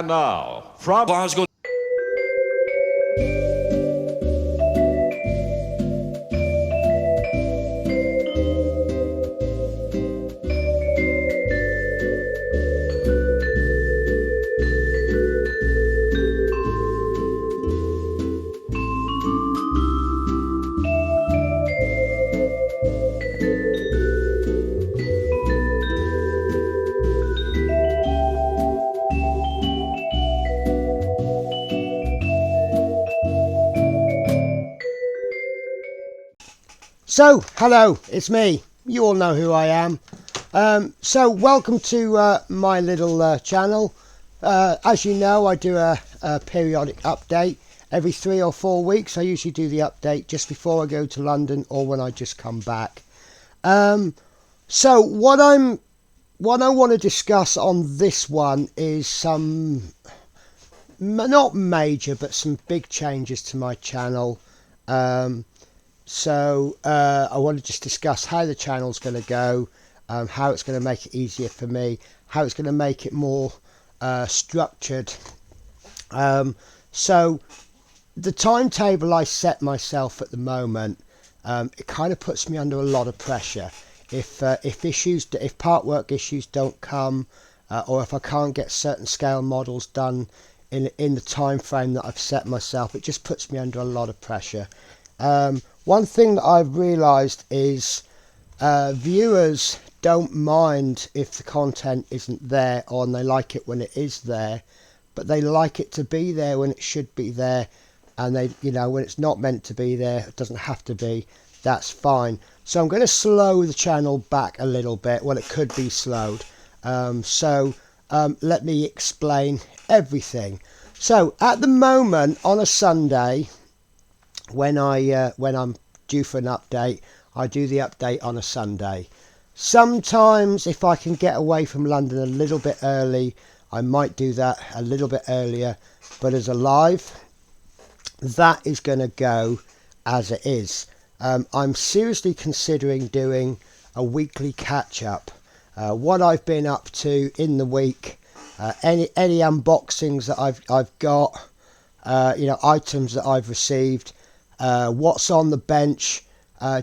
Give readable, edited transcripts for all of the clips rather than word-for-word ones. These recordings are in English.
And now, from Glasgow. So, hello, it's me. You all know who I am. So, welcome to my little channel. As you know, I do a periodic update every 3 or 4 weeks. I usually do the update just before I go to London or when I just come back. So, what I want to discuss on this one is some, not major, but some big changes to my channel. So I want to just discuss how the channel's going to go, how it's going to make it easier for me, how it's going to make it more structured. So the timetable I set myself at the moment, it kind of puts me under a lot of pressure. If part work issues don't come, or if I can't get certain scale models done in the time frame that I've set myself, it just puts me under a lot of pressure. One thing that I've realised is viewers don't mind if the content isn't there, or they like it when it is there, but they like it to be there when it should be there, and when it's not meant to be there, it doesn't have to be, that's fine. So I'm going to slow the channel back a little bit. Well, it could be slowed. Let me explain everything. So at the moment on a Sunday, when I'm due for an update, I do the update on a Sunday. Sometimes if I can get away from London a little bit early, I might do that a little bit earlier, but as a live, that is going to go as it is. I'm seriously considering doing a weekly catch-up. What I've been up to in the week, any unboxings that I've got, items that I've received, what's on the bench,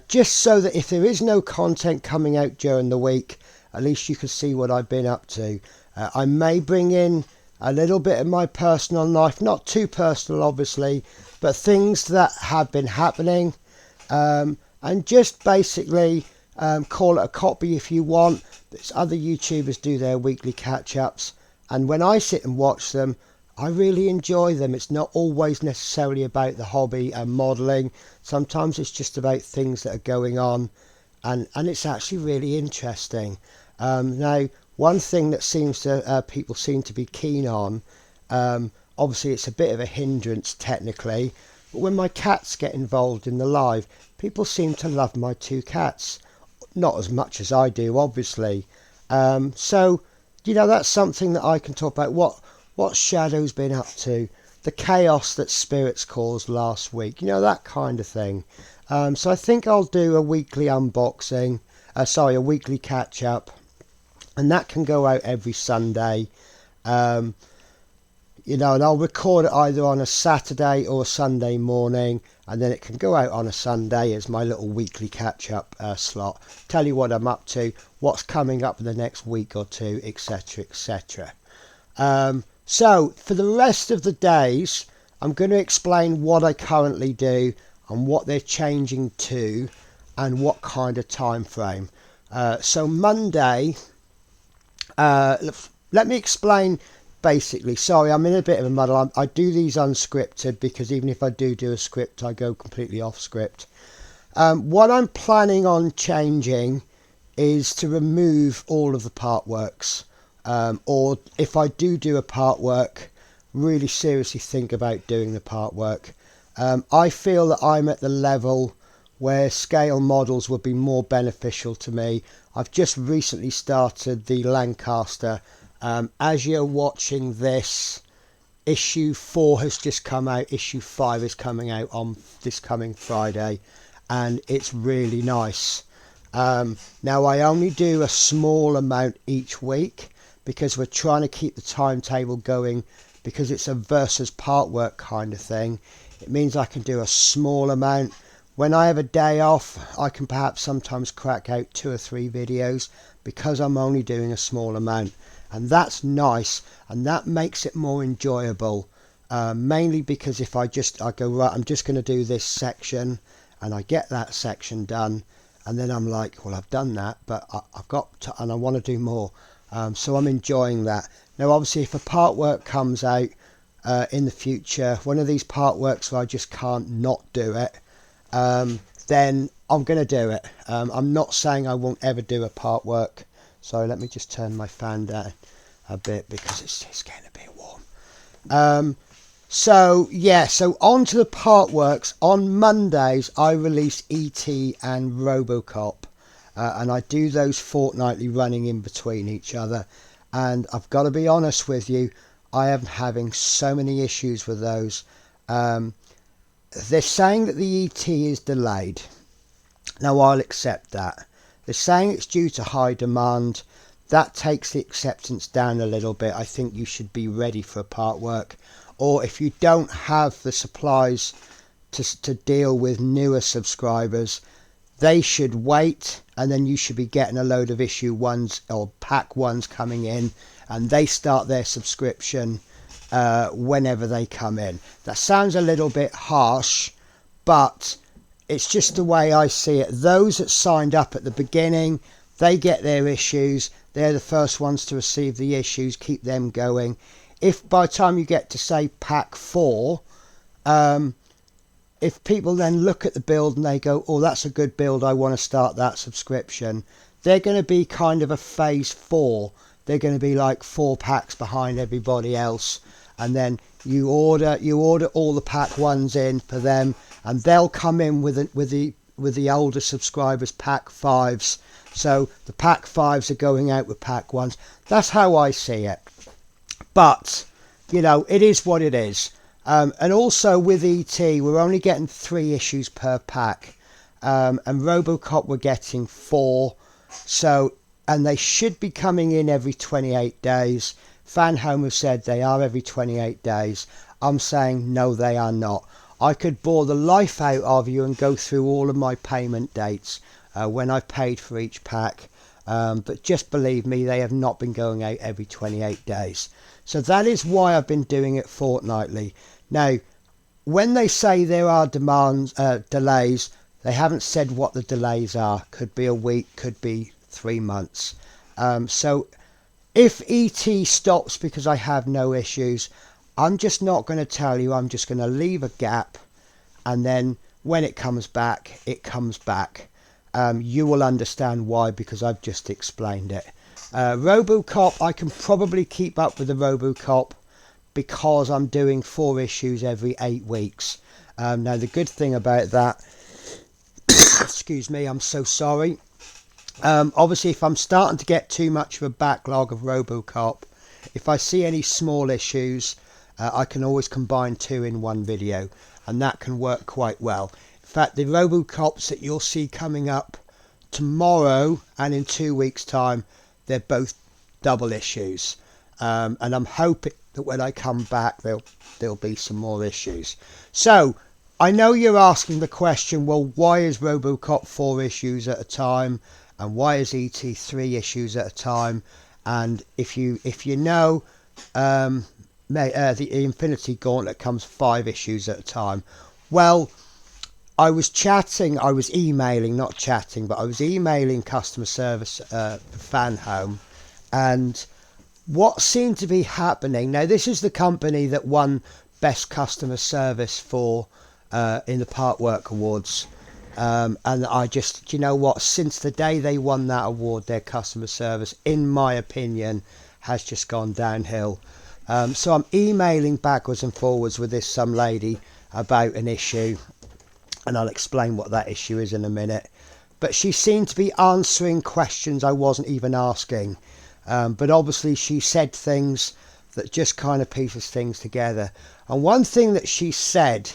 just so that if there is no content coming out during the week, at least you can see what I've been up to. I may bring in a little bit of my personal life, not too personal obviously, but things that have been happening, and just basically call it a copy if you want. There's other YouTubers do their weekly catch-ups, and when I sit and watch them, I really enjoy them. It's not always necessarily about the hobby and modelling. Sometimes it's just about things that are going on, and it's actually really interesting. Now, one thing that people seem to be keen on, obviously it's a bit of a hindrance technically, but when my cats get involved in the live, people seem to love my 2 cats. Not as much as I do, obviously. So, that's something that I can talk about. What Shadow's been up to, the chaos that Spirits caused last week, that kind of thing. So I think I'll do a weekly unboxing, a weekly catch-up, and that can go out every Sunday. And I'll record it either on a Saturday or a Sunday morning, and then it can go out on a Sunday as my little weekly catch-up slot. Tell you what I'm up to, what's coming up in the next week or two, etc, etc. So, for the rest of the days, I'm going to explain what I currently do and what they're changing to and what kind of time frame. So, Monday, let me explain basically. Sorry, I'm in a bit of a muddle. I do these unscripted because even if I do a script, I go completely off script. What I'm planning on changing is to remove all of the part works. Or if I do a part work, really seriously think about doing the part work. I feel that I'm at the level where scale models would be more beneficial to me. I've just recently started the Lancaster. As you're watching this, issue 4 has just come out, issue 5 is coming out on this coming Friday, and it's really nice. Now I only do a small amount each week, because we're trying to keep the timetable going because it's a versus part work kind of thing. It means I can do a small amount. When I have a day off, I can perhaps sometimes crack out 2 or 3 videos because I'm only doing a small amount, and that's nice, and that makes it more enjoyable. Mainly because if I go, right, I'm just going to do this section, and I get that section done, and then I'm like, well, I've done that, but I've got to, and I want to do more. So I'm enjoying that. Now, obviously, if a part work comes out in the future, one of these part works where I just can't not do it, then I'm going to do it. I'm not saying I won't ever do a part work. Sorry, let me just turn my fan down a bit because it's getting a bit warm. So yeah, so on to the part works. On Mondays I release ET and Robocop, and I do those fortnightly running in between each other, and I've got to be honest with you, I am having so many issues with those. They're saying that the ET is delayed. Now I'll accept that. They're saying it's due to high demand. That takes the acceptance down a little bit. I think you should be ready for a part work. Or if you don't have the supplies to deal with newer subscribers, they should wait, and then you should be getting a load of issue ones or pack ones coming in, and they start their subscription whenever they come in. That sounds a little bit harsh, but it's just the way I see it. Those that signed up at the beginning, they get their issues. They're the first ones to receive the issues. Keep them going. If by the time you get to, say, pack 4, if people then look at the build and they go, oh, that's a good build, I want to start that subscription, they're going to be kind of a phase 4. They're going to be like 4 packs behind everybody else, and then you order all the pack 1s in for them, and they'll come in with the older subscribers pack 5s. So the pack 5s are going out with pack 1s. That's how I see it. But, you know, it is what it is. And also with ET, we're only getting 3 issues per pack. And Robocop we're getting 4. So, and they should be coming in every 28 days. FanHome have said they are every 28 days. I'm saying no, they are not. I could bore the life out of you and go through all of my payment dates when I've paid for each pack. But just believe me, they have not been going out every 28 days. So that is why I've been doing it fortnightly. Now, when they say there are delays, they haven't said what the delays are. Could be a week, could be 3 months. So if ET stops because I have no issues, I'm just not going to tell you. I'm just going to leave a gap, and then when it comes back, it comes back. You will understand why, because I've just explained it. Robocop, I can probably keep up with the Robocop because I'm doing 4 issues every 8 weeks. Now, the good thing about that, excuse me, I'm so sorry. Obviously, if I'm starting to get too much of a backlog of Robocop, if I see any small issues, I can always combine 2 in one video, and that can work quite well. In fact, the Robocops that you'll see coming up tomorrow and in 2 weeks' time, they're both double issues. And I'm hoping that when I come back, there'll be some more issues. So, I know you're asking the question, well, why is Robocop 4 issues at a time? And why is ET 3 issues at a time? And if you know, the Infinity Gauntlet comes 5 issues at a time. Well, I was emailing, not chatting, but I was emailing customer service for FanHome, and what seemed to be happening, now this is the company that won Best Customer Service for in the Part Work Awards, and I just, you know what, since the day they won that award, their customer service, in my opinion, has just gone downhill. So I'm emailing backwards and forwards with some lady about an issue, and I'll explain what that issue is in a minute. But she seemed to be answering questions I wasn't even asking. But obviously she said things that just kind of pieces things together. And one thing that she said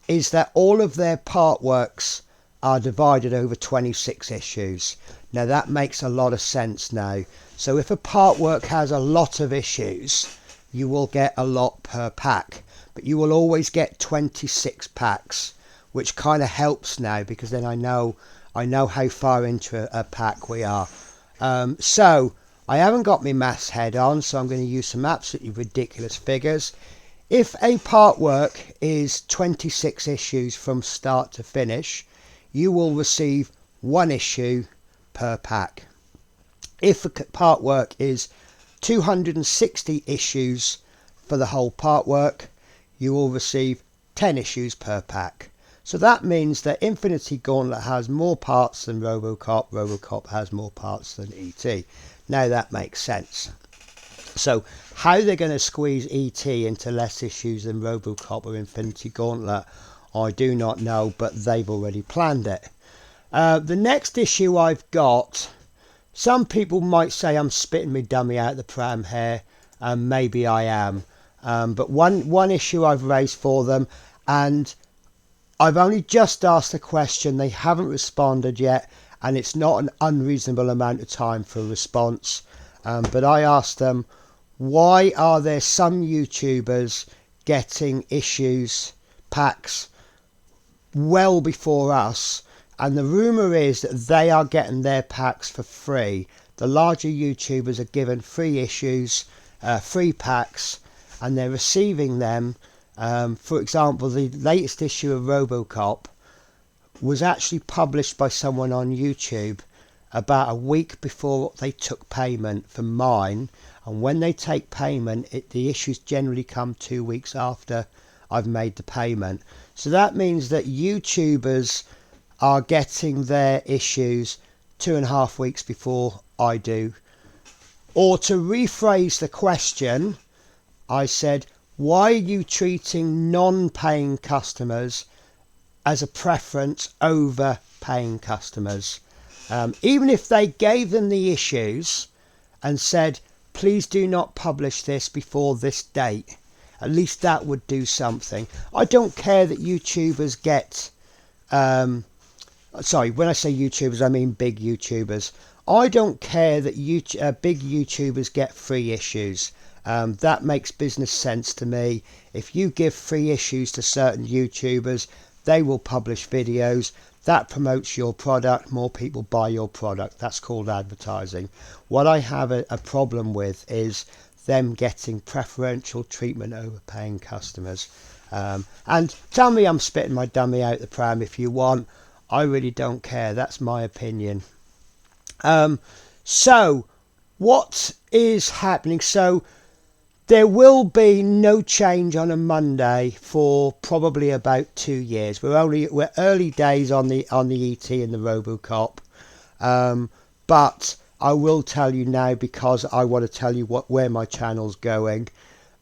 is that all of their part works are divided over 26 issues. Now that makes a lot of sense now. So if a part work has a lot of issues, you will get a lot per pack, but you will always get 26 packs, which kind of helps now, because then I know how far into a pack we are. So I haven't got my maths head on, so I'm going to use some absolutely ridiculous figures. If a part work is 26 issues from start to finish, you will receive 1 issue per pack. If a part work is 260 issues for the whole part work, you will receive 10 issues per pack. So that means that Infinity Gauntlet has more parts than Robocop. Robocop has more parts than ET. Now that makes sense. So how they're going to squeeze ET into less issues than Robocop or Infinity Gauntlet, I do not know, but they've already planned it. The next issue I've got, some people might say I'm spitting my dummy out the pram here, and maybe I am. But one issue I've raised for them, and I've only just asked the question, they haven't responded yet, and it's not an unreasonable amount of time for a response. But I asked them, why are there some YouTubers getting issues, packs, well before us? And the rumour is that they are getting their packs for free. The larger YouTubers are given free issues, free packs, and they're receiving them. For example, the latest issue of Robocop was actually published by someone on YouTube about a week before they took payment from mine, and when they take payment, the issues generally come 2 weeks after I've made the payment. So that means that YouTubers are getting their issues 2.5 weeks before I do. Or to rephrase the question, I said, why are you treating non-paying customers as a preference over paying customers? Even if they gave them the issues and said, please do not publish this before this date, at least that would do something. I don't care that YouTubers get, sorry, when I say YouTubers, I mean big YouTubers. I don't care that big YouTubers get free issues. That makes business sense to me. If you give free issues to certain YouTubers, they will publish videos. That promotes your product. More people buy your product. That's called advertising. What I have a problem with is them getting preferential treatment over paying customers. And tell me I'm spitting my dummy out the pram if you want. I really don't care. That's my opinion. So what is happening? So there will be no change on a Monday for probably about 2 years. We're early days on the ET and the Robocop, but I will tell you now, because I want to tell you where my channel's going.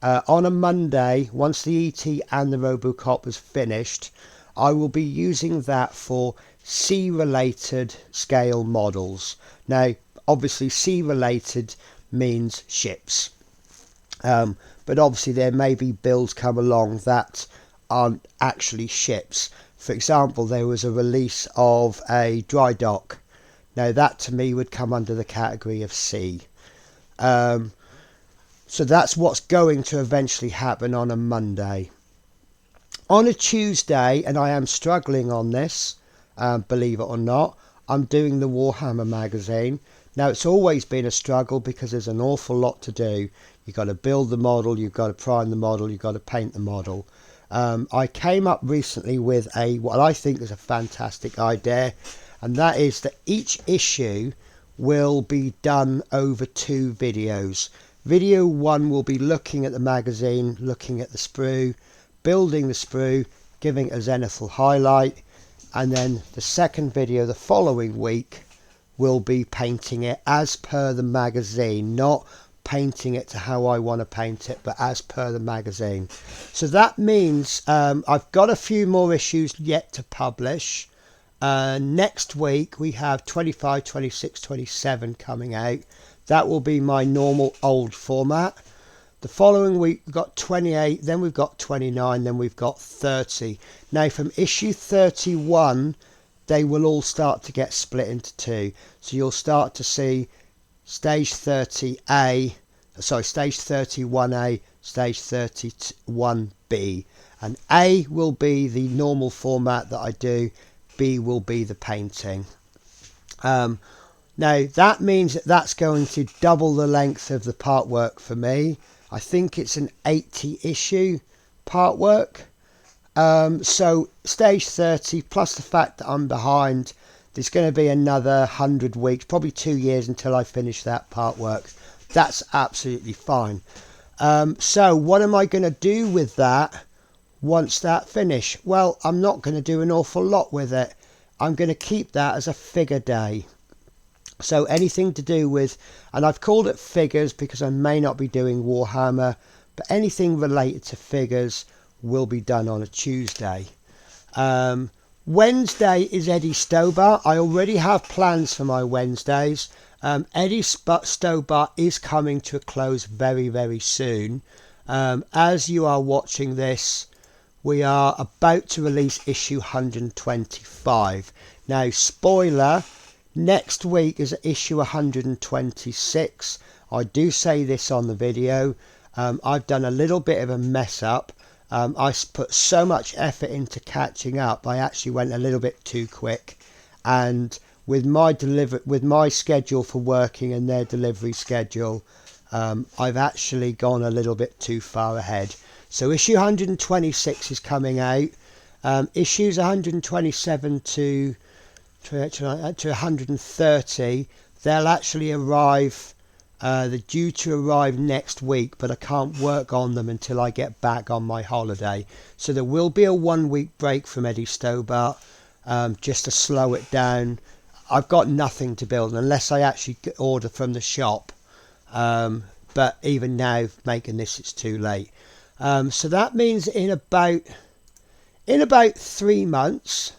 On a Monday, once the ET and the Robocop is finished, I will be using that for sea-related scale models. Now, obviously, sea-related means ships. But obviously there may be builds come along that aren't actually ships. For example, there was a release of a dry dock. Now that to me would come under the category of sea. So that's what's going to eventually happen on a Monday. On a Tuesday, and I am struggling on this, believe it or not, I'm doing the Warhammer magazine. Now it's always been a struggle because there's an awful lot to do. You've got to build the model, you've got to prime the model, you've got to paint the model. I came up recently with what I think is a fantastic idea, and that is that each issue will be done over 2 videos. Video 1 will be looking at the magazine, looking at the sprue, building the sprue, giving a zenithal highlight, and then the second video the following week will be painting it as per the magazine, not painting it to how I want to paint it, but as per the magazine. So that means I've got a few more issues yet to publish. Next week we have 25, 26, 27 coming out. That will be my normal old format. The following week we've got 28, then we've got 29, then we've got 30. Now from issue 31 they will all start to get split into 2. So you'll start to see stage 30A, sorry, stage 31A, stage 31B. And A will be the normal format that I do, B will be the painting. Now that means that that's going to double the length of the part work for me. I think it's an 80 issue part work. So stage 30 plus the fact that I'm behind, there's going to be another 100 weeks, probably 2 years until I finish that part work. That's absolutely fine. So what am I going to do with that once that finish? Well, I'm not going to do an awful lot with it. I'm going to keep that as a figure day. So anything to do with, and I've called it figures because I may not be doing Warhammer, but anything related to figures will be done on a Tuesday. Wednesday is Eddie Stobart. I already have plans for my Wednesdays. Eddie Stobart is coming to a close very, very soon. As you are watching this, we are about to release issue 125. Now, spoiler, next week is issue 126. I do say this on the video. I've done a little bit of a mess up. I put so much effort into catching up, I actually went a little bit too quick. And with my schedule for working and their delivery schedule, I've actually gone a little bit too far ahead. So issue 126 is coming out. Issues 127 to 130, they'll actually arrive. They're due to arrive next week, but I can't work on them until I get back on my holiday. So there will be a 1 week break from Eddie Stobart, just to slow it down. I've got nothing to build unless I actually order from the shop. But even now, making this, it's too late. So that means in about 3 months,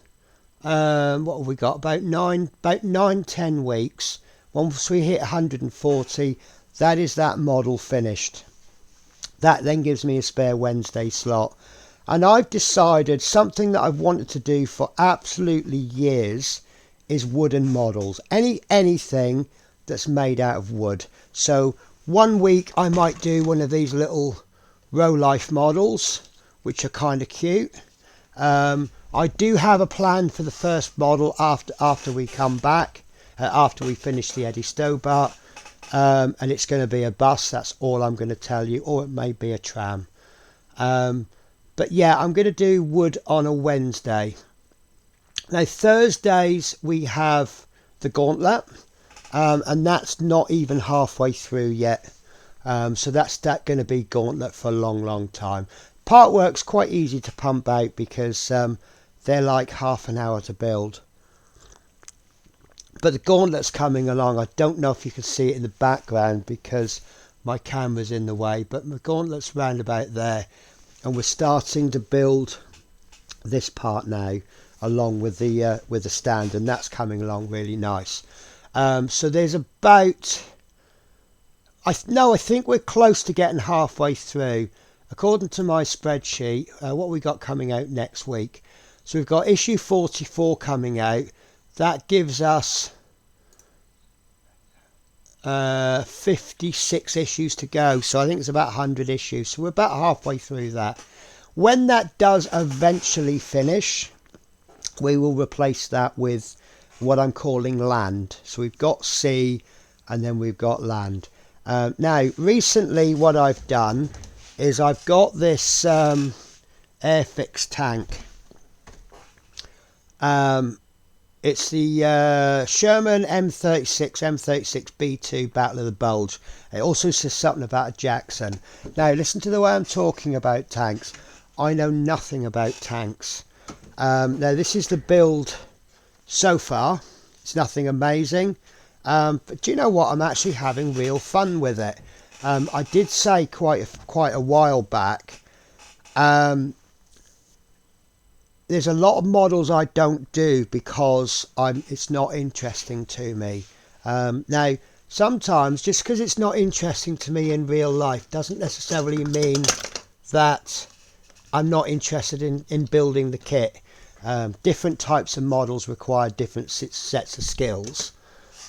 what have we got? About 9-10 weeks. Once we hit 140, that is that model finished. That then gives me a spare Wednesday slot. And I've decided something that I've wanted to do for absolutely years is wooden models. Anything that's made out of wood. So 1 week I might do one of these little Row Life models, which are kind of cute. I do have a plan for the first model after we come back. After we finish the Eddie Stobart, and it's going to be a bus, that's all I'm going to tell you, or it may be a tram. But yeah, I'm going to do wood on a Wednesday. Now Thursdays we have the Gauntlet, and that's not even halfway through yet, so that's going to be Gauntlet for a long time. Part work's quite easy to pump out because they're like half an hour to build. But the Gauntlet's coming along. I don't know if you can see it in the background because my camera's in the way, but the Gauntlet's round about there, and we're starting to build this part now along with the stand, and that's coming along really nice. So there's about, I think we're close to getting halfway through according to my spreadsheet. What we got coming out next week, so we've got issue 44 coming out. That gives us 56 issues to go. So I think it's about 100 issues. So we're about halfway through that. When that does eventually finish, we will replace that with what I'm calling land. So we've got sea and then we've got land. Now, recently what I've done is I've got this Airfix tank. It's the Sherman M36B2 Battle of the Bulge. It also says something about a Jackson. Now listen to the way I'm talking about tanks. I know nothing about tanks. Now this is the build so far. It's nothing amazing. But do you know what? I'm actually having real fun with it. I did say quite a while back, there's a lot of models I don't do because it's not interesting to me. Now, sometimes just because it's not interesting to me in real life doesn't necessarily mean that I'm not interested in building the kit. Different types of models require different sets of skills.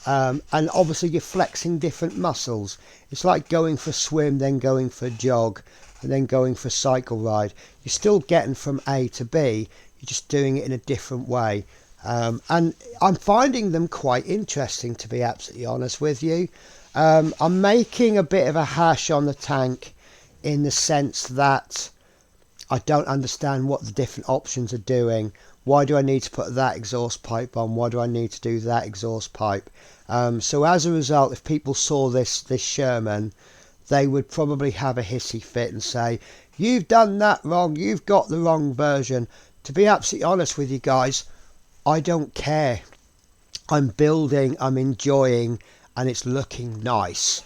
And obviously you're flexing different muscles. It's like going for a swim, then going for a jog, and then going for a cycle ride. You're still getting from A to B, you're just doing it in a different way. And I'm finding them quite interesting, to be absolutely honest with you. I'm making a bit of a hash on the tank in the sense that I don't understand what the different options are doing. Why do I need to put that exhaust pipe on? Why do I need to do that exhaust pipe? So as a result, if people saw this Sherman, they would probably have a hissy fit and say, you've done that wrong, you've got the wrong version. To be absolutely honest with you guys, I don't care. I'm building, I'm enjoying, and it's looking nice.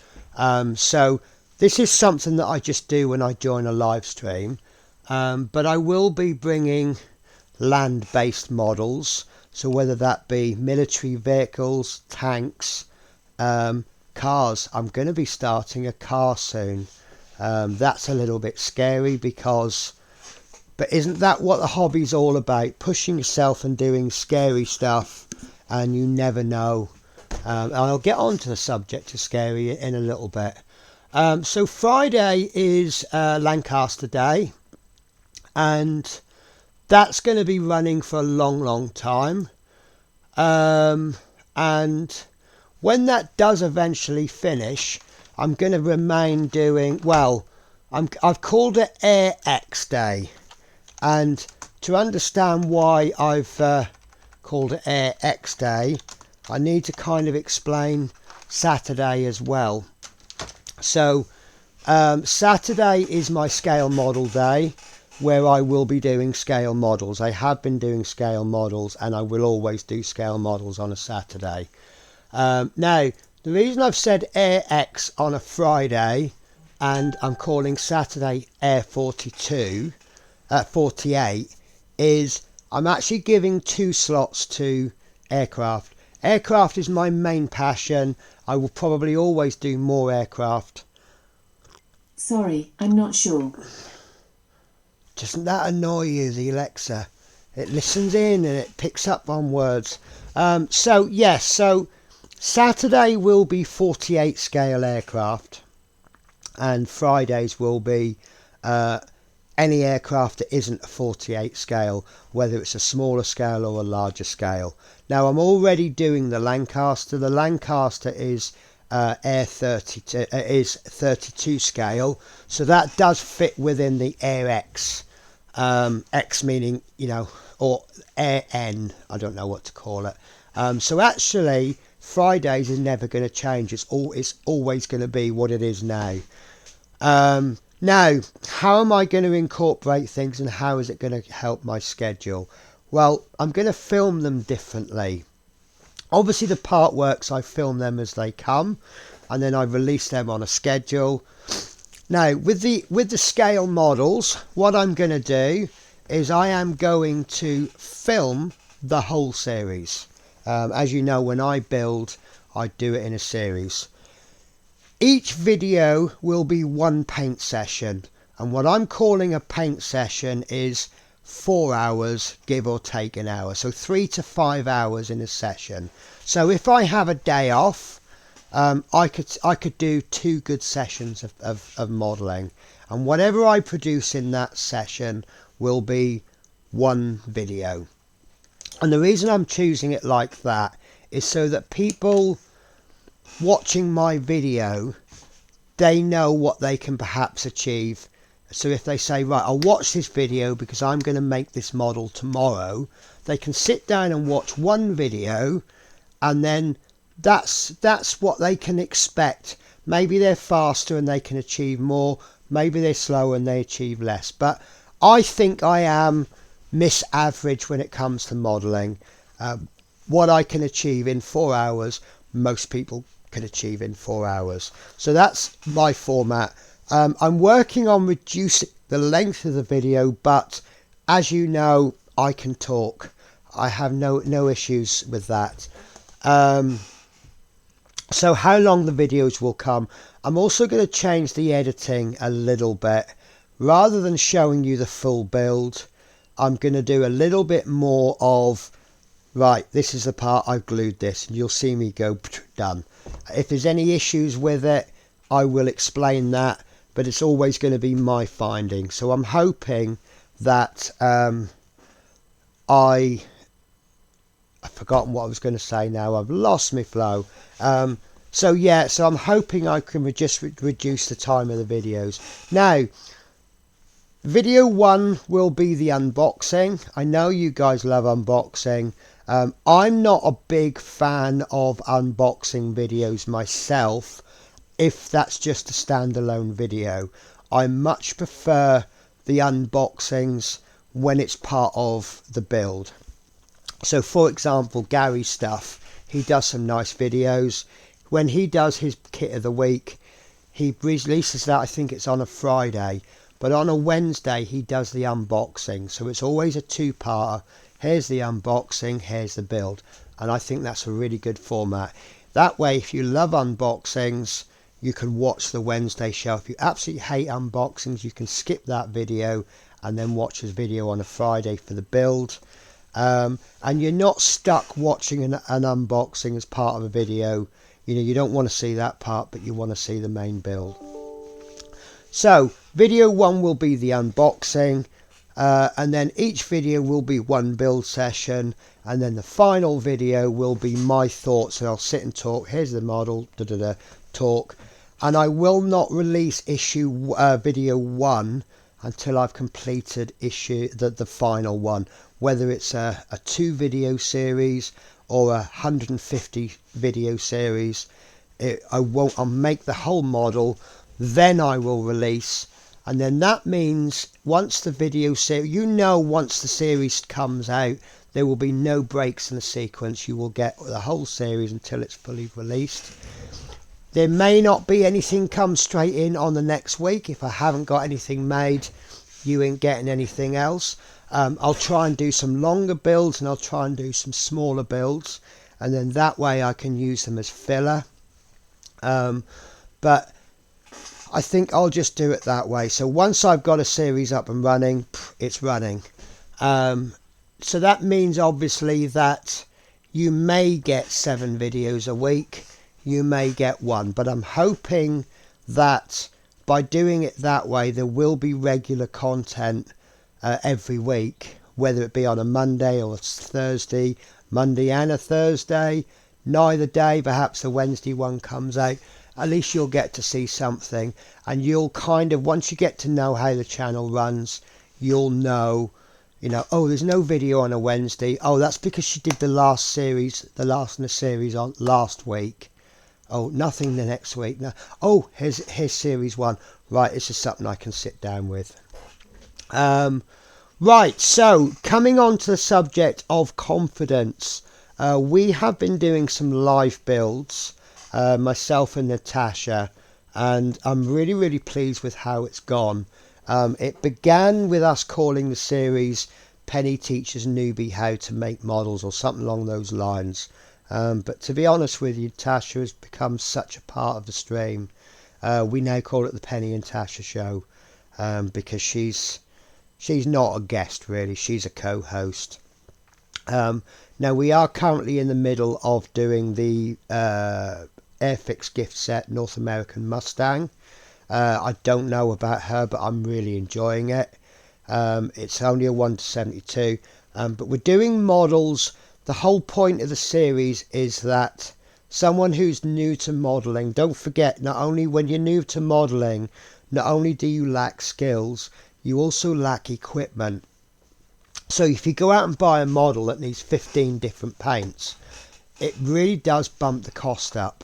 So this is something that I just do when I join a live stream. But I will be bringing land-based models, so whether that be military vehicles, tanks, cars. I'm going to be starting a car soon. That's a little bit scary but isn't that what the hobby's all about? Pushing yourself and doing scary stuff, and you never know. I'll get on to the subject of scary in a little bit. So Friday is Lancaster Day, and that's going to be running for a long time. And when that does eventually finish, I'm going to remain doing, well, I've called it Air X Day. And to understand why I've called it Air X Day, I need to kind of explain Saturday as well. So Saturday is my scale model day, where I will be doing scale models. I have been doing scale models, and I will always do scale models on a Saturday. Now, the reason I've said Air X on a Friday, and I'm calling Saturday Air 48, is I'm actually giving 2 slots to aircraft. Aircraft is my main passion. I will probably always do more aircraft. Sorry, I'm not sure. Doesn't that annoy you, the Alexa? It listens in and it picks up on words. So Saturday will be 48 scale aircraft, and Fridays will be any aircraft that isn't a 48 scale, whether it's a smaller scale or a larger scale. Now, I'm already doing the Lancaster. The Lancaster is Air 32 is 32 scale, so that does fit within the Air X. X meaning, or Air N, I don't know what to call it. So actually, Fridays is never going to change. It's always going to be what it is now. Now, how am I going to incorporate things, and how is it going to help my schedule? Well, I'm going to film them differently. Obviously, the part works, I film them as they come, and then I release them on a schedule. Now, with the scale models, what I'm going to do is I am going to film the whole series. As you know, when I build, I do it in a series. Each video will be one paint session, and what I'm calling a paint session is 4 hours, give or take an hour, so 3 to 5 hours in a session. So if I have a day off, I could do 2 good sessions of modelling, and whatever I produce in that session will be one video. And the reason I'm choosing it like that is so that people watching my video, they know what they can perhaps achieve. So if they say, right, I'll watch this video because I'm going to make this model tomorrow, they can sit down and watch one video, and then that's what they can expect. Maybe they're faster and they can achieve more, maybe they're slower and they achieve less, but I think I am Miss Average when it comes to modelling. What I can achieve in 4 hours, most people can achieve in 4 hours. So that's my format. I'm working on reducing the length of the video, but as you know, I can talk. I have no issues with that. So how long the videos will come. I'm also going to change the editing a little bit. Rather than showing you the full build, I'm going to do a little bit more of Right, this is the part I've glued this, and you'll see me go done. If there's any issues with it, I will explain that, but it's always going to be my finding. So I'm hoping that I've forgotten what I was going to say now. I've lost my flow. So yeah, so I'm hoping I can just reduce the time of the videos. Now, video 1 will be the unboxing. I know you guys love unboxing. I'm not a big fan of unboxing videos myself, if that's just a standalone video. I much prefer the unboxings when it's part of the build. So for example, Gary's stuff, he does some nice videos. When he does his kit of the week, he releases that, I think it's on a Friday, but on a Wednesday he does the unboxing. So it's always a two-parter. Here's the unboxing, here's the build, and I think that's a really good format. That way, if you love unboxings, you can watch the Wednesday show. If you absolutely hate unboxings, you can skip that video and then watch his video on a Friday for the build. And you're not stuck watching an unboxing as part of a video. You know, you don't want to see that part, but you want to see the main build. So video 1 will be the unboxing, and then each video will be one build session, and then the final video will be my thoughts, and I'll sit and talk. Here's the model, talk, and I will not release video 1 until I've completed the final one, whether it's a 2 video series or a 150 video series. I'll make the whole model, then I will release, and then that means once the video series, once the series comes out, there will be no breaks in the sequence. You will get the whole series until it's fully released. There may not be anything come straight in on the next week. If I haven't got anything made, you ain't getting anything else. I'll try and do some longer builds, and I'll try and do some smaller builds, and then that way I can use them as filler. But I think I'll just do it that way. So once I've got a series up and running, it's running. So that means obviously that you may get 7 videos a week, you may get 1, but I'm hoping that by doing it that way there will be regular content every week, whether it be on a Monday or a Thursday, Monday and a Thursday, neither day, perhaps the Wednesday one comes out. At least you'll get to see something, and you'll kind of, once you get to know how the channel runs, you'll know, oh, there's no video on a Wednesday. Oh, that's because she did the last in the series on last week. Oh, nothing the next week. No. Oh, here's series 1. Right, this is something I can sit down with. Right, so coming on to the subject of confidence, we have been doing some live builds, myself and Natasha, and I'm really, really pleased with how it's gone. It began with us calling the series Penny Teaches Newbie How to Make Models, or something along those lines. But to be honest with you, Tasha has become such a part of the stream. We now call it the Penny and Tasha Show, because she's not a guest really, she's a co-host. Now we are currently in the middle of doing the Airfix gift set North American Mustang. I don't know about her, but I'm really enjoying it. It's only a 1:72, but we're doing models. The whole point of the series is that someone who's new to modelling, don't forget, not only when you're new to modelling, not only do you lack skills, you also lack equipment. So if you go out and buy a model that needs 15 different paints, it really does bump the cost up.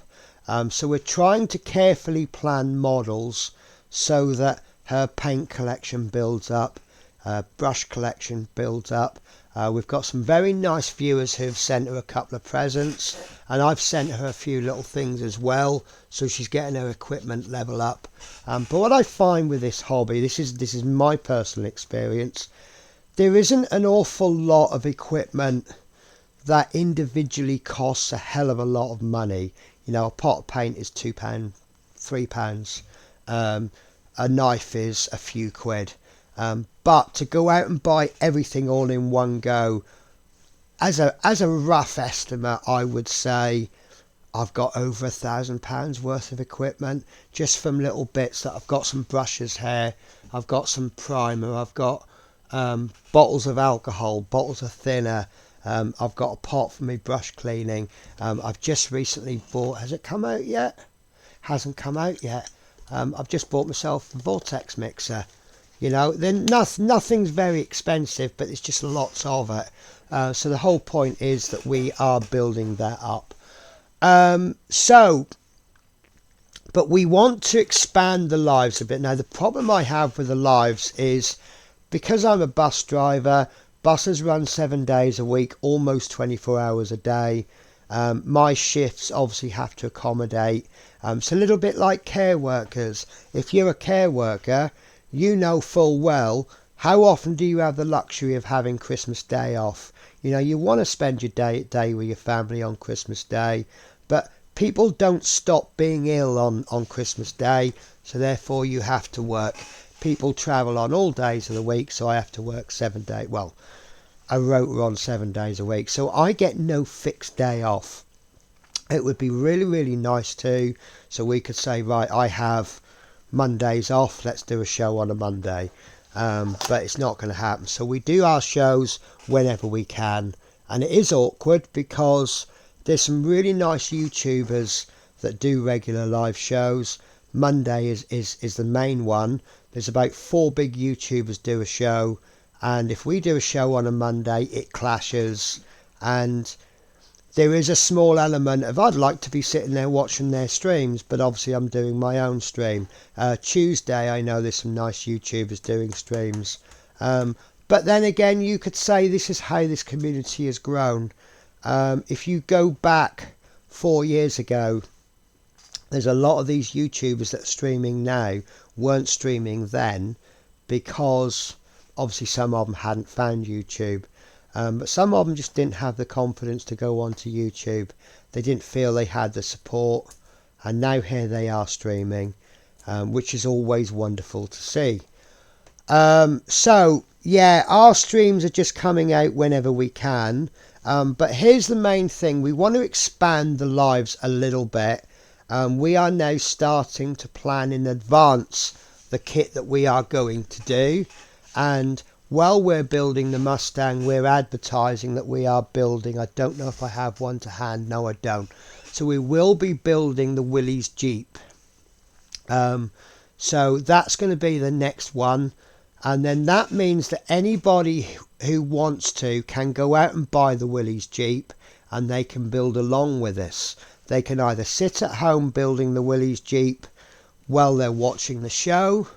So we're trying to carefully plan models so that her paint collection builds up, brush collection builds up. We've got some very nice viewers who've sent her a couple of presents, and I've sent her a few little things as well, so she's getting her equipment level up. But what I find with this hobby, this is my personal experience, there isn't an awful lot of equipment that individually costs a hell of a lot of money. A pot of paint is £2, £3. A knife is a few quid. But to go out and buy everything all in one go, as a rough estimate, I would say I've got over £1,000 worth of equipment just from little bits. That I've got some brushes here, I've got some primer, I've got bottles of alcohol, bottles of thinner, I've got a pot for me brush cleaning. I've just recently bought, has it come out yet? Hasn't come out yet. I've just bought myself a Vortex mixer. You know, then nothing's very expensive, but it's just lots of it. So the whole point is that we are building that up. But we want to expand the lives a bit. Now, the problem I have with the lives is because I'm a bus driver, buses run 7 days a week, almost 24 hours a day. My shifts obviously have to accommodate. It's a little bit like care workers. If you're a care worker, you know full well, how often do you have the luxury of having Christmas Day off? You know, you want to spend your day with your family on Christmas Day, but people don't stop being ill on Christmas Day, so therefore you have to work. People travel on all days of the week, so I have to work 7 days. Well, a rota on 7 days a week, so I get no fixed day off. It would be really, really nice too, so we could say, right, I have Mondays off, let's do a show on a Monday. But it's not going to happen. So we do our shows whenever we can, and it is awkward because there's some really nice YouTubers that do regular live shows. Monday is the main one. There's about 4 big YouTubers do a show, and if we do a show on a Monday, it clashes, and there is a small element of I'd like to be sitting there watching their streams, but obviously I'm doing my own stream. Tuesday, I know there's some nice YouTubers doing streams. But then again, you could say this is how this community has grown. If you go back 4 years ago, there's a lot of these YouTubers that are streaming now weren't streaming then because obviously some of them hadn't found YouTube. But some of them just didn't have the confidence to go onto YouTube. They didn't feel they had the support, and now here they are streaming, which is always wonderful to see. So yeah, our streams are just coming out whenever we can, but here's the main thing: we want to expand the lives a little bit. We are now starting to plan in advance the kit that we are going to do, and while we're building the Mustang, we're advertising that we are building, I don't know if I have one to hand, no I don't. So we will be building the Willys Jeep. So that's going to be the next one. And then that means that anybody who wants to can go out and buy the Willys Jeep and they can build along with us. They can either sit at home building the Willys Jeep while they're watching the show,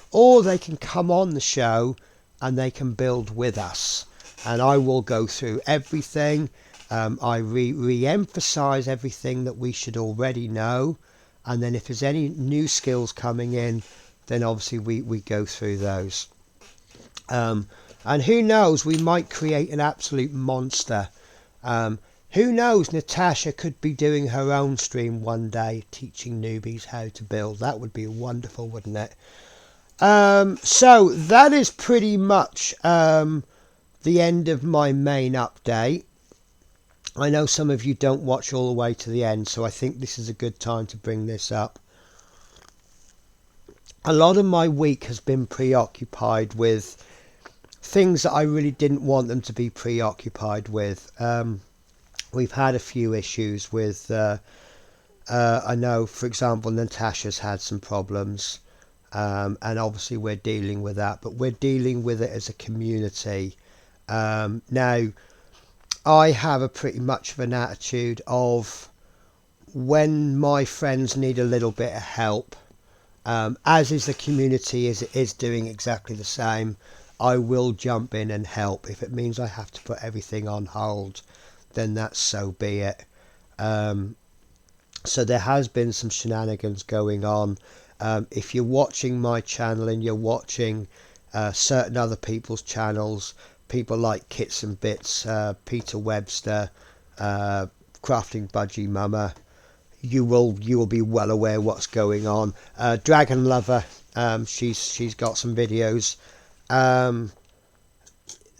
or they can come on the show and they can build with us, and I will go through everything. I re-emphasize everything that we should already know, and then if there's any new skills coming in, then obviously we go through those. And who knows, we might create an absolute monster. Who knows, Natasha could be doing her own stream one day teaching newbies how to build. That would be wonderful, wouldn't it? So that is pretty much the end of my main update. I know some of you don't watch all the way to the end, so I think this is a good time to bring this up. A lot of my week has been preoccupied with things that I really didn't want them to be preoccupied with. We've had a few issues with, I know, for example, Natasha's had some problems. And obviously we're dealing with that, but we're dealing with it as a community. Now, I have a pretty much of an attitude of when my friends need a little bit of help, as is the community is doing exactly the same, I will jump in and help. If it means I have to put everything on hold, then that's so be it. So there has been some shenanigans going on. If you're watching my channel and you're watching certain other people's channels, people like Kits and Bits, Peter Webster, Crafting Budgie Mama, you will be well aware what's going on. Dragon Lover, she's got some videos.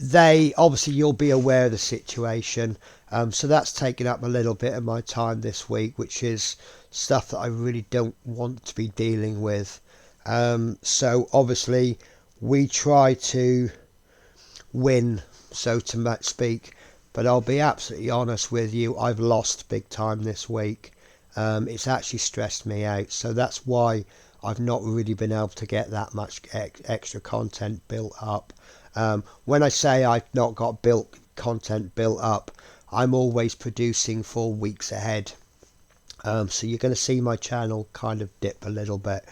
they obviously, you'll be aware of the situation. So that's taken up a little bit of my time this week, which is stuff that I really don't want to be dealing with. So obviously we try to win, so to speak, but I'll be absolutely honest with you, I've lost big time this week. It's actually stressed me out, so that's why I've not really been able to get that much extra content built up. When I say I've not got content built up, I'm always producing for weeks ahead. So you're going to see my channel kind of dip a little bit.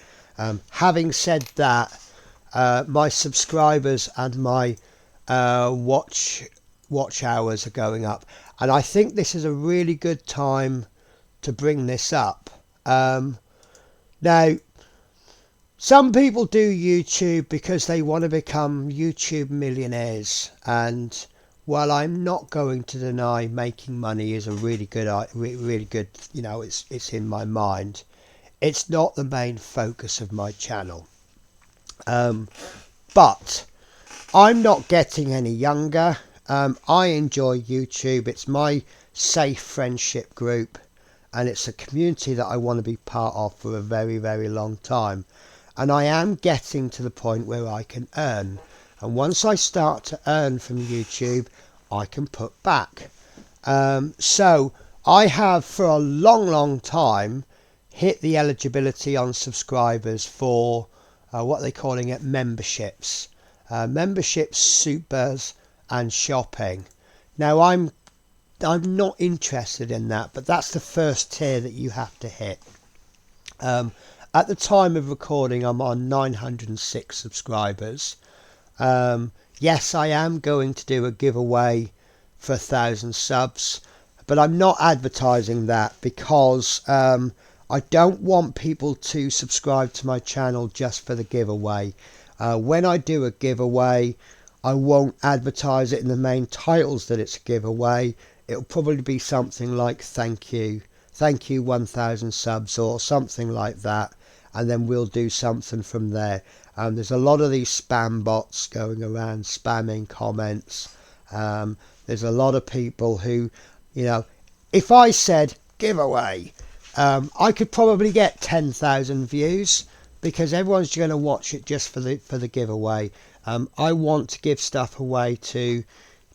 Having said that, my subscribers and my watch hours are going up, and I think this is a really good time to bring this up. Now, some people do YouTube because they want to become YouTube millionaires, and while I'm not going to deny making money is a really good, you know, it's in my mind, it's not the main focus of my channel. But I'm not getting any younger. I enjoy YouTube. It's my safe friendship group, and it's a community that I want to be part of for a very, very long time. And I am getting to the point where I can earn. And once I start to earn from YouTube, I can put back. So I have for a long time hit the eligibility on subscribers for what they're calling it memberships. Memberships, supers and shopping. Now I'm not interested in that, but that's the first tier that you have to hit. At the time of recording, I'm on 906 subscribers. Yes, I am going to do a giveaway for 1,000 subs, but I'm not advertising that because I don't want people to subscribe to my channel just for the giveaway. When I do a giveaway, I won't advertise it in the main titles that it's a giveaway. It'll probably be something like thank you 1,000 subs or something like that, and then we'll do something from there. There's a lot of these spam bots going around spamming comments. There's a lot of people who, you know, if I said giveaway, I could probably get 10,000 views because everyone's going to watch it just for the giveaway. I want to give stuff away to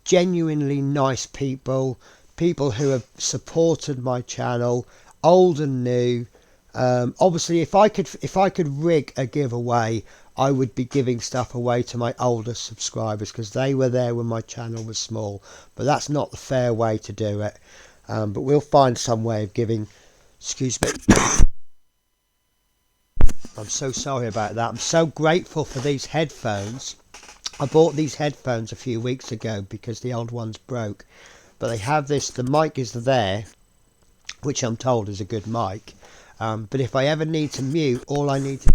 genuinely nice people who have supported my channel, old and new. Obviously, if I could rig a giveaway, I would be giving stuff away to my older subscribers because they were there when my channel was small. But that's not the fair way to do it. But we'll find some way of giving. Excuse me. I'm so sorry about that. I'm so grateful for these headphones. I bought these headphones a few weeks ago because the old ones broke. But they have this, the mic is there, which I'm told is a good mic. But if I ever need to mute, all I need to...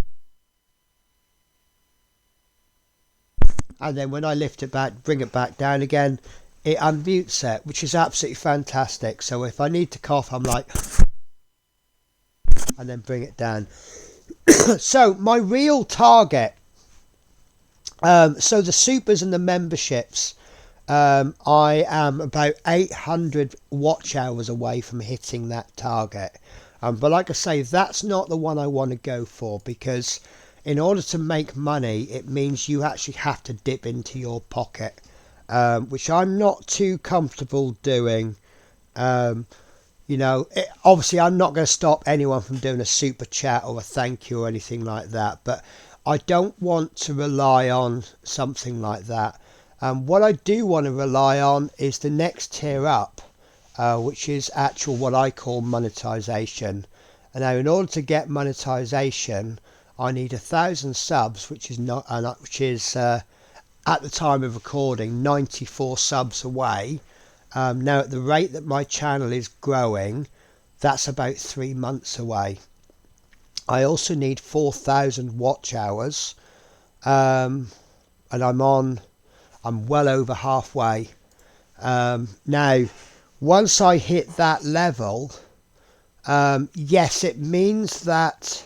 And then when I lift it back, bring it back down again, it unmutes it, which is absolutely fantastic. So if I need to cough, I'm like... and then bring it down. So my real target... so the supers and the memberships... I am about 800 watch hours away from hitting that target. But like I say, that's not the one I want to go for, because in order to make money, it means you actually have to dip into your pocket, which I'm not too comfortable doing. You know, obviously I'm not going to stop anyone from doing a super chat or a thank you or anything like that, but I don't want to rely on something like that. What I do want to rely on is the next tier up, which is actual what I call monetization. And now in order to get monetization, I need 1,000 subs, which is at the time of recording 94 subs away. Now at the rate that my channel is growing, that's about 3 months away. I also need 4,000 watch hours, and I'm well over halfway. Now, once I hit that level, yes, it means that...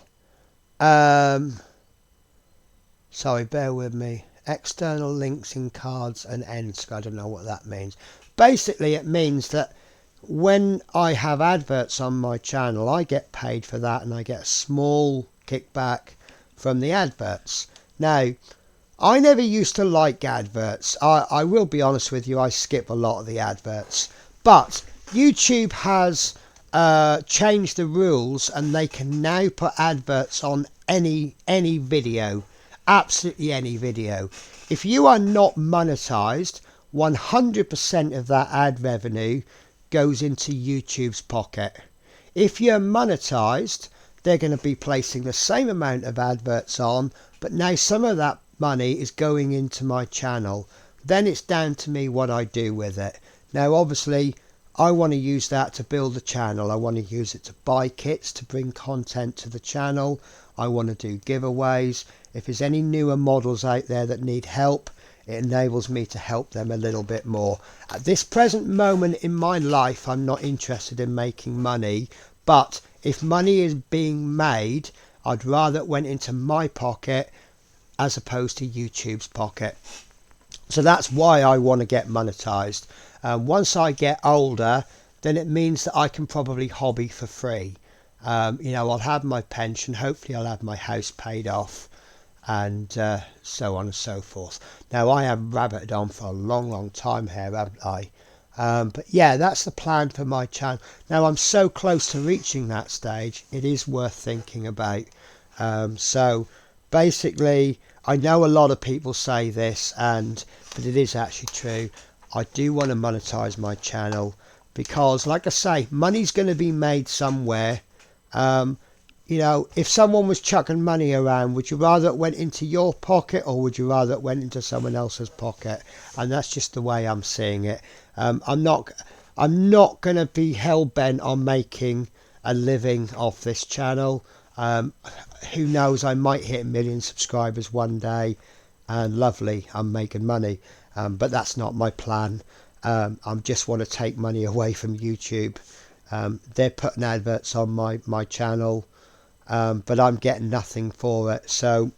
sorry, bear with me. external links in cards and ends. I don't know what that means. Basically, it means that when I have adverts on my channel, I get paid for that, and I get a small kickback from the adverts. Now, I never used to like adverts. I will be honest with you, I skip a lot of the adverts. But YouTube has changed the rules, and they can now put adverts on any video. Absolutely any video. If you are not monetized, 100% of that ad revenue goes into YouTube's pocket. If you're monetized, they're going to be placing the same amount of adverts on, but now some of that money is going into my channel. Then it's down to me what I do with it. Now, obviously, I want to use that to build the channel. I want to use it to buy kits to bring content to the channel. I want to do giveaways. If there's any newer models out there that need help, it enables me to help them a little bit more. At this present moment in my life, I'm not interested in making money, but if money is being made, I'd rather it went into my pocket as opposed to YouTube's pocket. So that's why I want to get monetized. Once I get older, then it means that I can probably hobby for free. I'll have my pension, hopefully I'll have my house paid off, and so on and so forth. Now, I have rabbited on for a long time here, haven't I? But yeah, that's the plan for my channel. Now, I'm so close to reaching that stage, it is worth thinking about. So basically, I know a lot of people say this, but it is actually true. I do want to monetize my channel because, like I say, money's going to be made somewhere. If someone was chucking money around, would you rather it went into your pocket, or would you rather it went into someone else's pocket? And that's just the way I'm seeing it. I'm not going to be hell-bent on making a living off this channel. Who knows, I might hit 1 million subscribers one day, and lovely, I'm making money. But that's not my plan. I just want to take money away from YouTube. They're putting adverts on my channel, but I'm getting nothing for it. So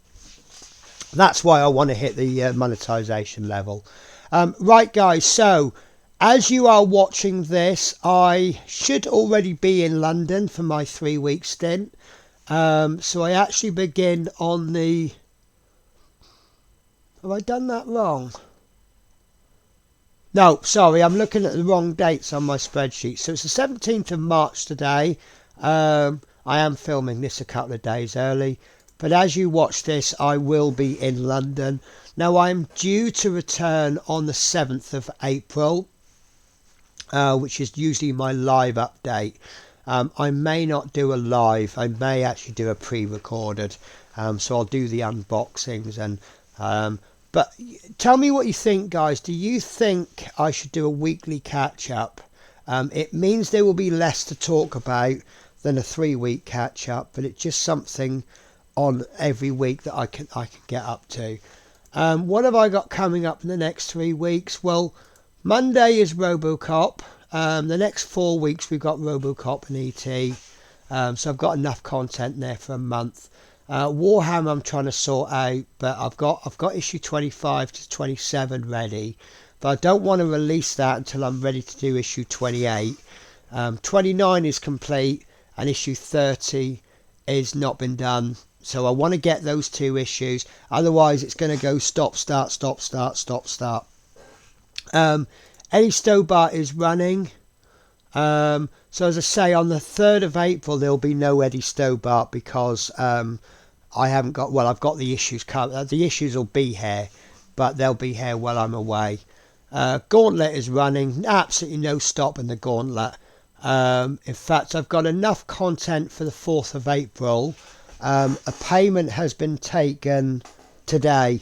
that's why I want to hit the monetization level. Right, guys, so as you are watching this, I should already be in London for my 3-week stint. So I actually begin on the... Have I done that wrong? No, sorry, I'm looking at the wrong dates on my spreadsheet. So it's the 17th of March today. I am filming this a couple of days early. But as you watch this, I will be in London. Now, I'm due to return on the 7th of April, which is usually my live update. I may not do a live. I may actually do a pre-recorded. So I'll do the unboxings and... But tell me what you think, guys. Do you think I should do a weekly catch-up? It means there will be less to talk about than a 3-week catch-up, but it's just something on every week that I can get up to. What have I got coming up in the next 3 weeks? Well, Monday is RoboCop. The next 4 weeks we've got RoboCop and ET. So I've got enough content there for a month. Warhammer I'm trying to sort out, but I've got issue 25 to 27 ready, but I don't want to release that until I'm ready to do issue 28. 29 is complete, and issue 30 is not been done, so I want to get those 2 issues, otherwise it's going to go stop start. Eddie Stobart is running. So as I say, on the 3rd of April there'll be no Eddie Stobart because I haven't got... Well, I've got the issues covered. The issues will be here, but they'll be here while I'm away. Gauntlet is running. Absolutely no stop in the Gauntlet. In fact, I've got enough content for the 4th of April. A payment has been taken today.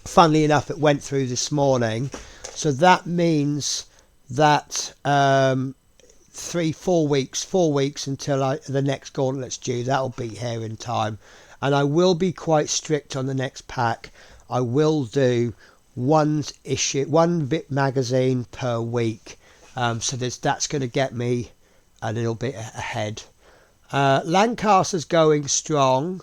Funnily enough, it went through this morning. So that means that 4 weeks until the next Gauntlet's due. That'll be here in time, and I will be quite strict on the next pack. I will do one bit magazine per week, so that's going to get me a little bit ahead. Lancaster's going strong.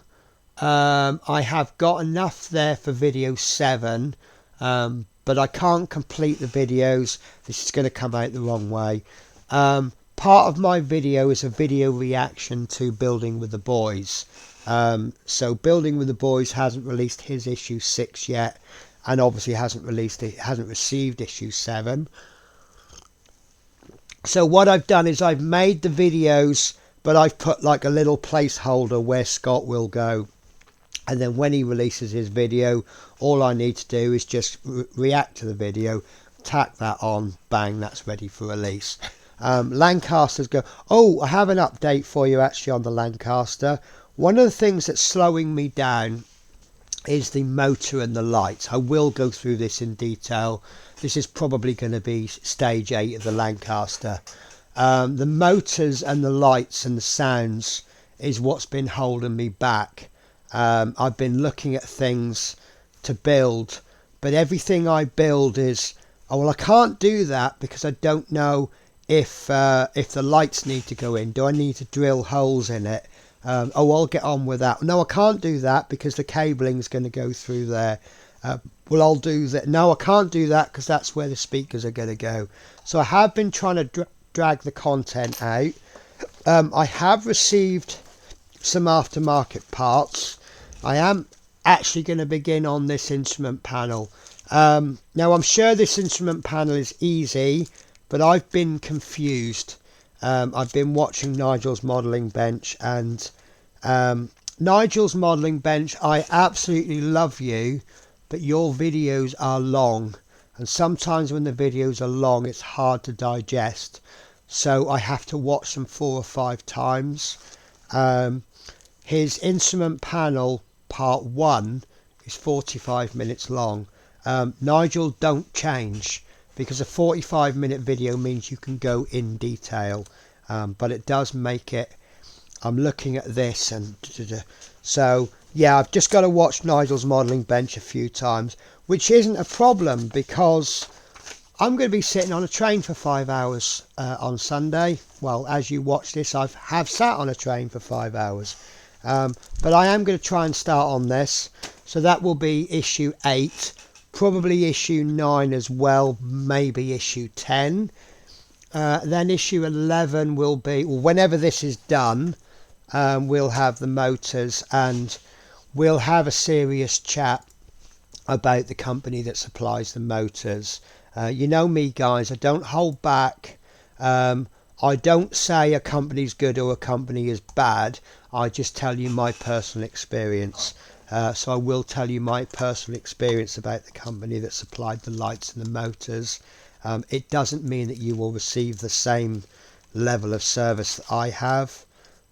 I have got enough there for video 7, but I can't complete the videos. This is going to come out the wrong way. Part of my video is a video reaction to Building with the Boys. So Building with the Boys hasn't released his issue 6 yet, and obviously hasn't received issue 7. So what I've done is I've made the videos, but I've put like a little placeholder where Scott will go. And then when he releases his video, all I need to do is just react to the video, tack that on, bang, that's ready for release. Lancasters go. Oh, I have an update for you actually on the Lancaster. One of the things that's slowing me down is the motor and the lights. I will go through this in detail. This is probably going to be stage 8 of the Lancaster. The motors and the lights and the sounds is what's been holding me back. I've been looking at things to build, but everything I build is, oh well, I can't do that because I don't know if the lights need to go in. Do I need to drill holes in it? Oh, I'll get on with that. No, I can't do that because the cabling is going to go through there. Well, I'll do that. No, I can't do that because that's where the speakers are going to go. So I have been trying to drag the content out. I have received some aftermarket parts. I am actually going to begin on this instrument panel. Now I'm sure this instrument panel is easy, but I've been confused. I've been watching Nigel's modelling bench, and Nigel's modelling bench, I absolutely love you, but your videos are long, and sometimes when the videos are long it's hard to digest, so I have to watch them 4 or 5 times. His instrument panel part 1 is 45 minutes long. Nigel, don't change, because a 45-minute video means you can go in detail, but it does make it, I'm looking at this, and so yeah, I've just got to watch Nigel's modelling bench a few times, which isn't a problem because I'm going to be sitting on a train for 5 hours on Sunday. Well, as you watch this, I have sat on a train for 5 hours, but I am going to try and start on this, so that will be issue 8, probably issue 9 as well, maybe issue 10. Then issue 11 will be, well, whenever this is done, we'll have the motors, and we'll have a serious chat about the company that supplies the motors. You know me, guys, I don't hold back. I don't say a company's good or a company is bad. I just tell you my personal experience. So I will tell you my personal experience about the company that supplied the lights and the motors. It doesn't mean that you will receive the same level of service that I have.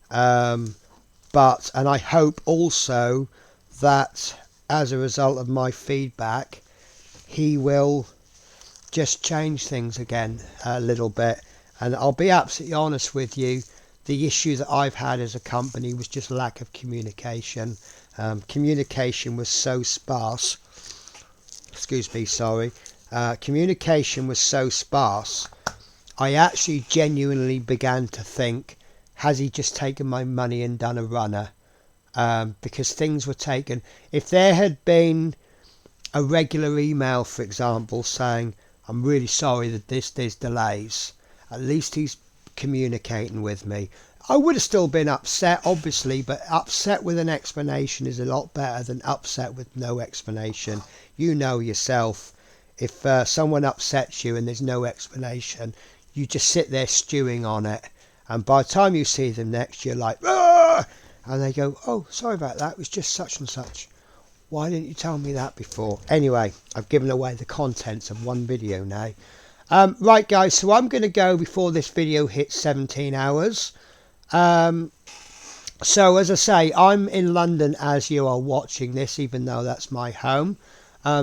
But, and I hope also that as a result of my feedback, he will just change things again a little bit. And I'll be absolutely honest with you, the issue that I've had as a company was just lack of communication. Communication was so sparse. Excuse me, sorry. Communication was so sparse. I actually genuinely began to think, has he just taken my money and done a runner? Because things were taken. If there had been a regular email, for example, saying, I'm really sorry that there's delays, at least he's communicating with me. I would have still been upset, obviously, but upset with an explanation is a lot better than upset with no explanation. You know yourself, if someone upsets you and there's no explanation, you just sit there stewing on it, and by the time you see them next, you're like, "Argh!" And they go, oh, sorry about that, it was just such and such. Why didn't you tell me that before? Anyway, I've given away the contents of one video now. Right, guys, so I'm going to go before this video hits 17 hours. So as I say, I'm in London as you are watching this, even though that's my home.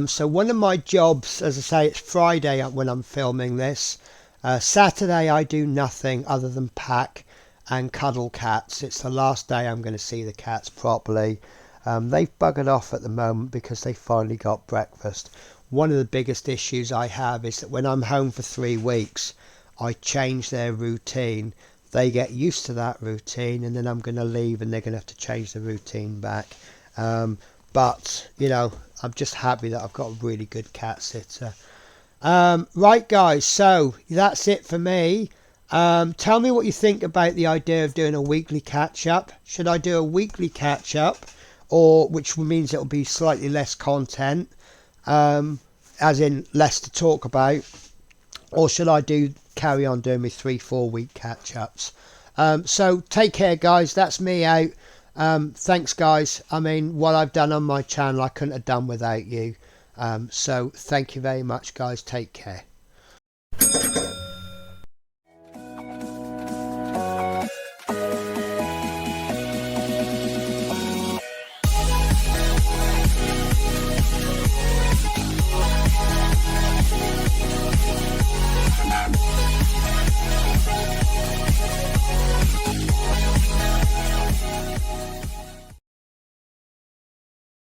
So one of my jobs, as I say, it's Friday when I'm filming this. Saturday I do nothing other than pack and cuddle cats. It's the last day I'm going to see the cats properly. They've buggered off at the moment because they finally got breakfast. One of the biggest issues I have is that when I'm home for 3 weeks, I change their routine. They get used to that routine, and then I'm going to leave and they're going to have to change the routine back. But you know, I'm just happy that I've got a really good cat sitter. Right guys, so that's it for me. Tell me what you think about the idea of doing a weekly catch up. Should I do a weekly catch up, or which means it'll be slightly less content, as in less to talk about, or should I carry on doing my 3-4 week catch ups? So take care guys, that's me out. Thanks guys. I mean, what I've done on my channel I couldn't have done without you. So thank you very much guys, take care.